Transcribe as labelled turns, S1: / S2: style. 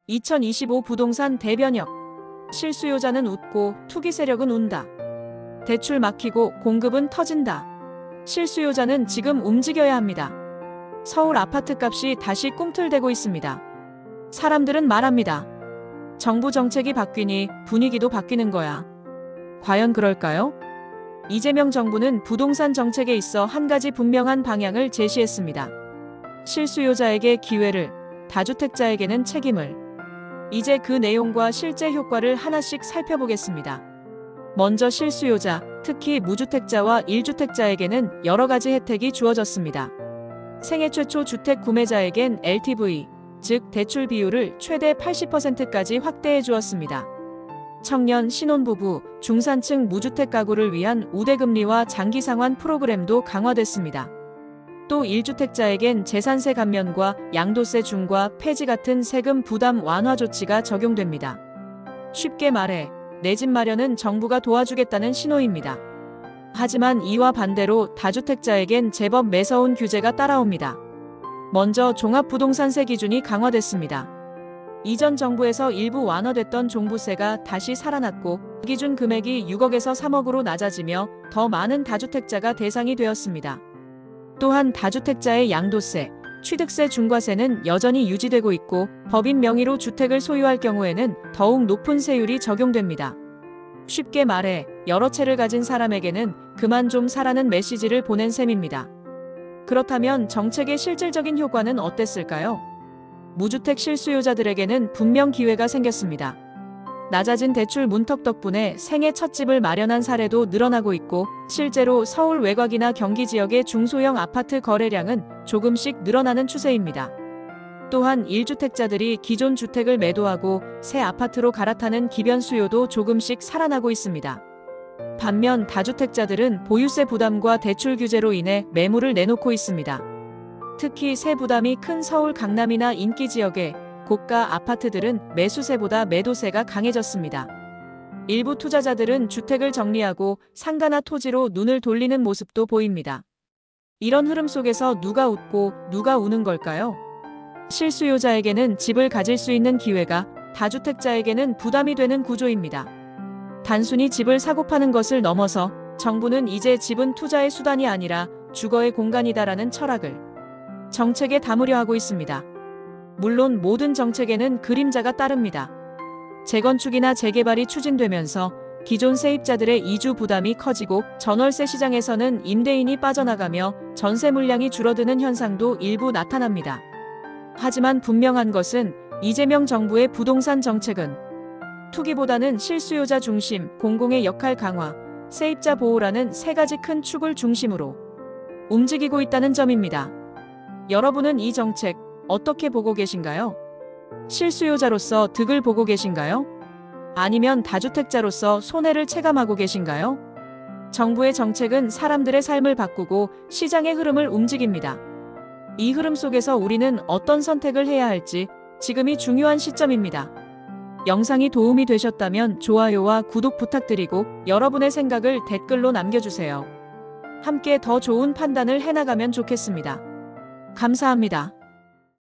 S1: 2025 부동산 대변역. 실수요자는 웃고 투기 세력은 운다. 대출 막히고 공급은 터진다. 실수요자는 지금 움직여야 합니다. 서울 아파트값이 다시 꿈틀대고 있습니다. 사람들은 말합니다. 정부 정책이 바뀌니 분위기도 바뀌는 거야. 과연 그럴까요? 이재명 정부는 부동산 정책에 있어 한 가지 분명한 방향을 제시했습니다. 실수요자에게 기회를, 다주택자에게는 책임을. 이제 그 내용과 실제 효과를 하나씩 살펴보겠습니다. 먼저 실수요자, 특히 무주택자와 1주택자에게는 여러 가지 혜택이 주어졌습니다. 생애 최초 주택 구매자에겐 LTV, 즉 대출 비율을 최대 80%까지 확대해 주었습니다. 청년, 신혼부부, 중산층 무주택 가구를 위한 우대금리와 장기상환 프로그램도 강화됐습니다. 또 1주택자에겐 재산세 감면과 양도세 중과 폐지 같은 세금 부담 완화 조치가 적용됩니다. 쉽게 말해 내 집 마련은 정부가 도와주겠다는 신호입니다. 하지만 이와 반대로 다주택자에겐 제법 매서운 규제가 따라옵니다. 먼저 종합부동산세 기준이 강화됐습니다. 이전 정부에서 일부 완화됐던 종부세가 다시 살아났고 기준 금액이 6억에서 3억으로 낮아지며 더 많은 다주택자가 대상이 되었습니다. 또한 다주택자의 양도세, 취득세 중과세는 여전히 유지되고 있고 법인 명의로 주택을 소유할 경우에는 더욱 높은 세율이 적용됩니다. 쉽게 말해 여러 채를 가진 사람에게는 그만 좀 사라는 메시지를 보낸 셈입니다. 그렇다면 정책의 실질적인 효과는 어땠을까요? 무주택 실수요자들에게는 분명 기회가 생겼습니다. 낮아진 대출 문턱 덕분에 생애 첫 집을 마련한 사례도 늘어나고 있고 실제로 서울 외곽이나 경기 지역의 중소형 아파트 거래량은 조금씩 늘어나는 추세입니다. 또한 1주택자들이 기존 주택을 매도하고 새 아파트로 갈아타는 기변 수요도 조금씩 살아나고 있습니다. 반면 다주택자들은 보유세 부담과 대출 규제로 인해 매물을 내놓고 있습니다. 특히 세 부담이 큰 서울 강남이나 인기 지역의 고가 아파트들은 매수세보다 매도세가 강해졌습니다. 일부 투자자들은 주택을 정리하고 상가나 토지로 눈을 돌리는 모습도 보입니다. 이런 흐름 속에서 누가 웃고 누가 우는 걸까요? 실수요자에게는 집을 가질 수 있는 기회가, 다주택자에게는 부담이 되는 구조입니다. 단순히 집을 사고 파는 것을 넘어서 정부는 이제 집은 투자의 수단이 아니라 주거의 공간이다라는 철학을 정책에 담으려 하고 있습니다. 물론 모든 정책에는 그림자가 따릅니다. 재건축이나 재개발이 추진되면서 기존 세입자들의 이주 부담이 커지고 전월세 시장에서는 임대인이 빠져나가며 전세 물량이 줄어드는 현상도 일부 나타납니다. 하지만 분명한 것은 이재명 정부의 부동산 정책은 투기보다는 실수요자 중심, 공공의 역할 강화, 세입자 보호라는 세 가지 큰 축을 중심으로 움직이고 있다는 점입니다. 여러분은 이 정책 어떻게 보고 계신가요? 실수요자로서 득을 보고 계신가요? 아니면 다주택자로서 손해를 체감하고 계신가요? 정부의 정책은 사람들의 삶을 바꾸고 시장의 흐름을 움직입니다. 이 흐름 속에서 우리는 어떤 선택을 해야 할지 지금이 중요한 시점입니다. 영상이 도움이 되셨다면 좋아요와 구독 부탁드리고 여러분의 생각을 댓글로 남겨주세요. 함께 더 좋은 판단을 해나가면 좋겠습니다. 감사합니다.